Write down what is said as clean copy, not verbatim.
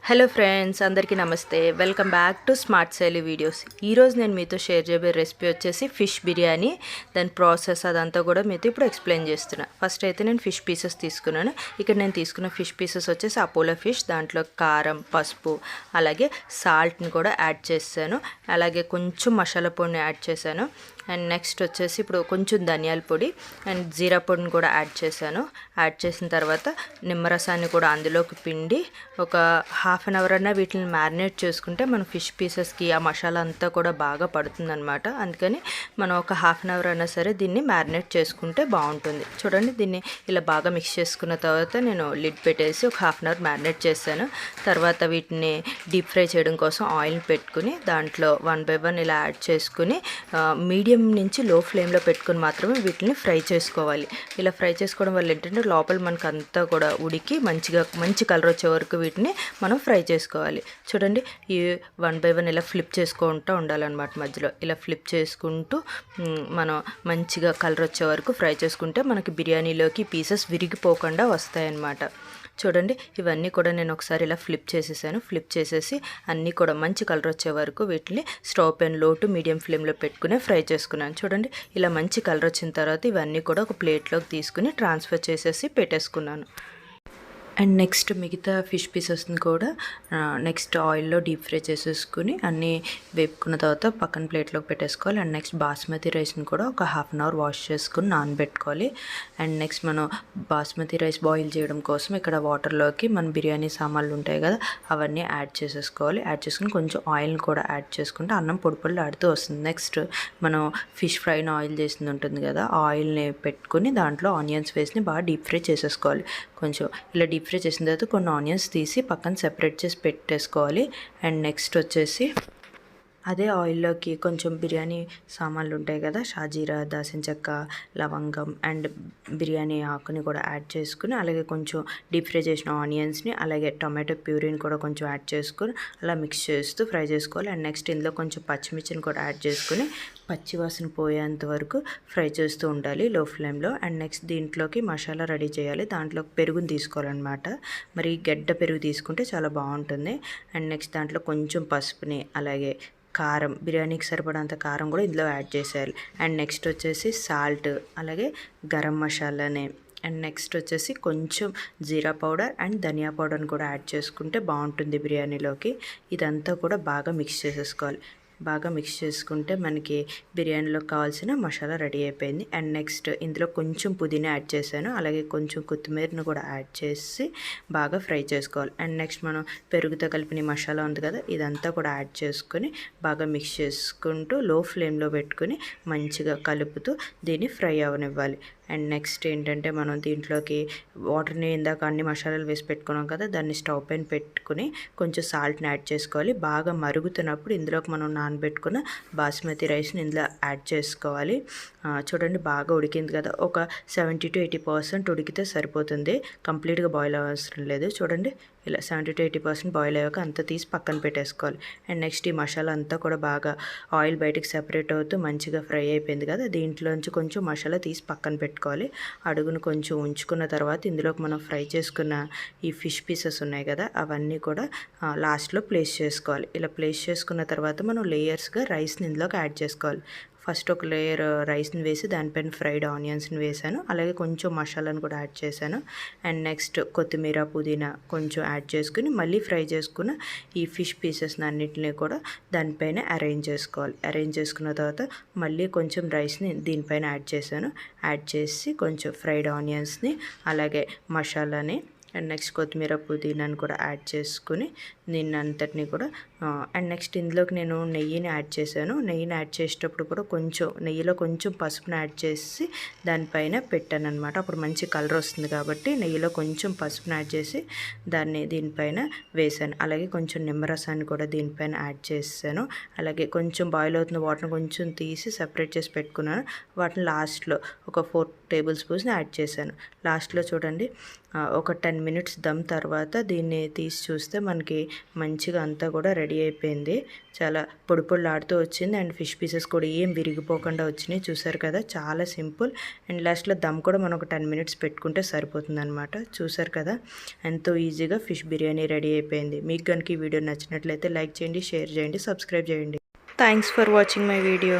Hello friends, అందరికీ నమస్తే. Welcome back to smart శైలి వీడియోస్. ఈరోజు నేను మీతో షేర్ చేయబోయే రెసిపీ వచ్చేసి ఫిష్ బిర్యానీ. దాని ప్రాసెస్ అదంతా కూడా మీతో ఇప్పుడు ఎక్స్ప్లెయిన్ చేస్తున్నా. ఫస్ట్ అయితే నేను ఫిష్ పీసెస్ తీసుకున్నాను. ఇక్కడ నేను తీసుకున్న ఫిష్ పీసెస్ వచ్చేసి అపోలో ఫిష్. దాంట్లో కారం, పసుపు, అలాగే సాల్ట్ని కూడా యాడ్ చేశాను. అలాగే కొంచెం మసాలా పొడిని యాడ్ చేశాను. అండ్ నెక్స్ట్ వచ్చేసి ఇప్పుడు కొంచెం ధనియాల పొడి అండ్ జీరా పొడిని కూడా యాడ్ చేశాను. యాడ్ చేసిన తర్వాత నిమ్మరసాన్ని కూడా అందులోకి పిండి ఒక హాఫ్ అన్ అవర్ అన్నా వీటిని మ్యారినేట్ చేసుకుంటే మన ఫిష్ పీసెస్కి ఆ మసాలా అంతా కూడా బాగా పడుతుందన్నమాట. అందుకని మనం ఒక హాఫ్ అన్ అవర్ అయినా సరే దీన్ని మ్యారినేట్ చేసుకుంటే బాగుంటుంది. చూడండి, దీన్ని ఇలా బాగా మిక్స్ చేసుకున్న తర్వాత నేను లిడ్ పెట్టేసి ఒక హాఫ్ అన్ అవర్ మ్యారినేట్ చేశాను. తర్వాత వీటిని డీప్ ఫ్రై చేయడం కోసం ఆయిల్ని పెట్టుకుని దాంట్లో 1 by 1 ఇలా యాడ్ చేసుకుని మీడియం నుంచి లో ఫ్లేమ్లో పెట్టుకుని మాత్రమే వీటిని ఫ్రై చేసుకోవాలి. ఇలా ఫ్రై చేసుకోవడం వల్ల ఏంటంటే లోపల మనకు అంతా కూడా ఉడికి మంచి కలర్ వచ్చే వరకు వీటిని మనం ఫ్రై చేసుకోవాలి. చూడండి, ఈ 1 by 1 ఇలా ఫ్లిప్ చేసుకుంటూ ఉండాలన్నమాట. మధ్యలో ఇలా ఫ్లిప్ చేసుకుంటూ మనం మంచిగా కలర్ వచ్చే వరకు ఫ్రై చేసుకుంటే మనకి బిర్యానీలోకి పీసెస్ విరిగిపోకుండా వస్తాయన్నమాట. చూడండి, ఇవన్నీ కూడా నేను ఒకసారి ఇలా ఫ్లిప్ చేసేసాను. ఫ్లిప్ చేసేసి అన్నీ కూడా మంచి కలర్ వచ్చే వరకు వీటిని స్టవ్ పైన లో టు మీడియం ఫ్లేమ్లో పెట్టుకుని ఫ్రై చేసుకున్నాను. చూడండి, ఇలా మంచి కలర్ వచ్చిన తర్వాత ఇవన్నీ కూడా ఒక ప్లేట్లోకి తీసుకుని ట్రాన్స్ఫర్ చేసేసి పెట్టేసుకున్నాను. అండ్ నెక్స్ట్ మిగతా ఫిష్ పీసెస్ని కూడా నెక్స్ట్ ఆయిల్లో డీప్ ఫ్రై చేసేసుకుని అన్నీ వేపుకున్న తర్వాత పక్కన ప్లేట్లోకి పెట్టేసుకోవాలి. అండ్ నెక్స్ట్ బాస్మతి రైస్ని కూడా ఒక హాఫ్ అన్ అవర్ వాష్ చేసుకుని నానబెట్టుకోవాలి. అండ్ నెక్స్ట్ మనం బాస్మతి రైస్ బాయిల్ చేయడం కోసం ఇక్కడ వాటర్లోకి మన బిర్యానీ సామాన్లు ఉంటాయి కదా, అవన్నీ యాడ్ చేసేసుకోవాలి. యాడ్ చేసుకుని కొంచెం ఆయిల్ని కూడా యాడ్ చేసుకుంటే అన్నం పొడి ఆడుతూ వస్తుంది. నెక్స్ట్ మనం ఫిష్ ఫ్రైని ఆయిల్ చేసింది ఉంటుంది కదా, ఆ ఆయిల్ని పెట్టుకుని దాంట్లో ఆనియన్స్ వేసి బాగా డీప్ ఫ్రై చేసేసుకోవాలి. కొంచెం ఇలా డీప్ ఫ్రై చేసిన తర్వాత కొన్ని ఆనియన్స్ తీసి పక్కన సెపరేట్ చేసి పెట్టేసుకోవాలి. అండ్ నెక్స్ట్ వచ్చేసి అదే ఆయిల్లోకి కొంచెం బిర్యానీ సామాన్లు ఉంటాయి కదా, షాజీరా, దాల్చిన చెక్క, లవంగం అండ్ బిర్యానీ ఆకుని కూడా యాడ్ చేసుకుని అలాగే కొంచెం డీప్ ఫ్రై చేసిన ఆనియన్స్ని అలాగే టొమాటో ప్యూరీని కూడా కొంచెం యాడ్ చేసుకుని అలా మిక్స్ చేస్తూ ఫ్రై చేసుకోవాలి. అండ్ నెక్స్ట్ ఇందులో కొంచెం పచ్చిమిర్చిని కూడా యాడ్ చేసుకుని పచ్చివాసన పోయేంత వరకు ఫ్రై చేస్తూ ఉండాలి లో ఫ్లేమ్లో. అండ్ నెక్స్ట్ దీంట్లోకి మసాలా రెడీ చేయాలి. దాంట్లో పెరుగుని తీసుకోవాలన్నమాట. మరి గడ్డ పెరుగు తీసుకుంటే చాలా బాగుంటుంది. అండ్ నెక్స్ట్ దాంట్లో కొంచెం పసుపుని అలాగే కారం, బిర్యానీకి సరిపడంత కారం కూడా ఇందులో యాడ్ చేసేయాలి. అండ్ నెక్స్ట్ వచ్చేసి సాల్ట్ అలాగే గరం మసాలాని అండ్ నెక్స్ట్ వచ్చేసి కొంచెం జీరా పౌడర్ అండ్ ధనియా పౌడర్ని కూడా యాడ్ చేసుకుంటే బాగుంటుంది బిర్యానీలోకి. ఇదంతా కూడా బాగా మిక్స్ చేసేసుకోవాలి. బాగా మిక్స్ చేసుకుంటే మనకి బిర్యానీలో కావాల్సిన మసాలా రెడీ అయిపోయింది. అండ్ నెక్స్ట్ ఇందులో కొంచెం పుదీనా యాడ్ చేశాను. అలాగే కొంచెం కొత్తిమీరను కూడా యాడ్ చేసి బాగా ఫ్రై చేసుకోవాలి. అండ్ నెక్స్ట్ మనం పెరుగుతో కలిపిన మసాలా ఉంది కదా, ఇదంతా కూడా యాడ్ చేసుకొని బాగా మిక్స్ చేసుకుంటూ లో ఫ్లేమ్లో పెట్టుకుని మంచిగా కలుపుతూ దీన్ని ఫ్రై అవనివ్వాలి. అండ్ నెక్స్ట్ ఏంటంటే మనం దీంట్లోకి వాటర్ని ఇందాక అన్ని మసాలాలు వేసి పెట్టుకున్నాం కదా, దాన్ని స్టవ్ పైన పెట్టుకుని కొంచెం సాల్ట్ని యాడ్ చేసుకోవాలి. బాగా మరుగుతున్నప్పుడు ఇందులోకి మనం నానబెట్టుకున్న బాస్మతి రైస్ని ఇందులో యాడ్ చేసుకోవాలి. చూడండి, బాగా ఉడికింది కదా, ఒక 70 to 80% ఉడికితే సరిపోతుంది. కంప్లీట్గా బాయిల్ అవసరం లేదు. చూడండి, ఇలా 70 to 80% బాయిల్ అయ్యాక అంతా తీసి పక్కన పెట్టేసుకోవాలి. అండ్ నెక్స్ట్ ఈ మసాలా అంతా కూడా బాగా ఆయిల్ బయటికి సెపరేట్ అవుతూ మంచిగా ఫ్రై అయిపోయింది కదా, దీంట్లోంచి కొంచెం మసాలా తీసి పక్కన పెట్టుకోవాలి. అడుగును కొంచెం ఉంచుకున్న తర్వాత ఇందులోకి మనం ఫ్రై చేసుకున్న ఈ ఫిష్ పీసెస్ ఉన్నాయి కదా, అవన్నీ కూడా లాస్ట్లో ప్లేస్ చేసుకోవాలి. ఇలా ప్లేస్ చేసుకున్న తర్వాత మనం లేయర్స్గా రైస్ని ఇందులోకి యాడ్ చేసుకోవాలి. ఫస్ట్ ఒక లేయర్ రైస్ని వేసి దానిపైన ఫ్రైడ్ ఆనియన్స్ని వేసాను. అలాగే కొంచెం మసాలాను కూడా యాడ్ చేశాను. అండ్ నెక్స్ట్ కొత్తిమీర, పుదీనా కొంచెం యాడ్ చేసుకుని మళ్ళీ ఫ్రై చేసుకున్న ఈ ఫిష్ పీసెస్ని అన్నిటిని కూడా దానిపైన అరేంజ్ చేసుకోవాలి. అరేంజ్ చేసుకున్న తర్వాత మళ్ళీ కొంచెం రైస్ని దీనిపైన యాడ్ చేశాను. యాడ్ చేసి కొంచెం ఫ్రైడ్ ఆనియన్స్ని అలాగే మసాలాని అండ్ నెక్స్ట్ కొత్తిమీర, పుదీనాని కూడా యాడ్ చేసుకుని దీన్ని అంతటిని కూడా అండ్ నెక్స్ట్ ఇందులోకి నేను నెయ్యిని యాడ్ చేశాను. నెయ్యిని యాడ్ చేసేటప్పుడు కూడా కొంచెం నెయ్యిలో కొంచెం పసుపుని యాడ్ చేసి దానిపైన పెట్టాను అనమాట. అప్పుడు మంచి కలర్ వస్తుంది కాబట్టి నెయ్యిలో కొంచెం పసుపుని యాడ్ చేసి దీనిపైన వేసాను. అలాగే కొంచెం నిమ్మరసాన్ని కూడా దీనిపైన యాడ్ చేశాను. అలాగే కొంచెం బాయిల్ అవుతున్న వాటర్ని కొంచెం తీసి సెపరేట్ చేసి పెట్టుకున్నాను. వాటిని లాస్ట్లో ఒక 4 టేబుల్ స్పూన్స్ యాడ్ చేశాను. లాస్ట్లో చూడండి ఒక 10 మినిట్స్ దమ్ తర్వాత దీన్ని తీసి చూస్తే మనకి మంచిగా అంతా కూడా రెడీ అయిపోయింది. చాలా పొడి పొడిలాడుతూ వచ్చింది అండ్ ఫిష్ పీసెస్ కూడా ఏం విరిగిపోకుండా వచ్చినాయి. చూసారు కదా, చాలా సింపుల్. అండ్ లాస్ట్లో దమ్ కూడా మనం ఒక 10 మినిట్స్ పెట్టుకుంటే సరిపోతుందన్నమాట. చూసారు కదా, ఎంతో ఈజీగా ఫిష్ బిర్యానీ రెడీ అయిపోయింది. మీకు కనుక ఈ వీడియో నచ్చినట్లయితే లైక్ చేయండి, షేర్ చేయండి, సబ్స్క్రైబ్ చేయండి. Thanks for watching my video.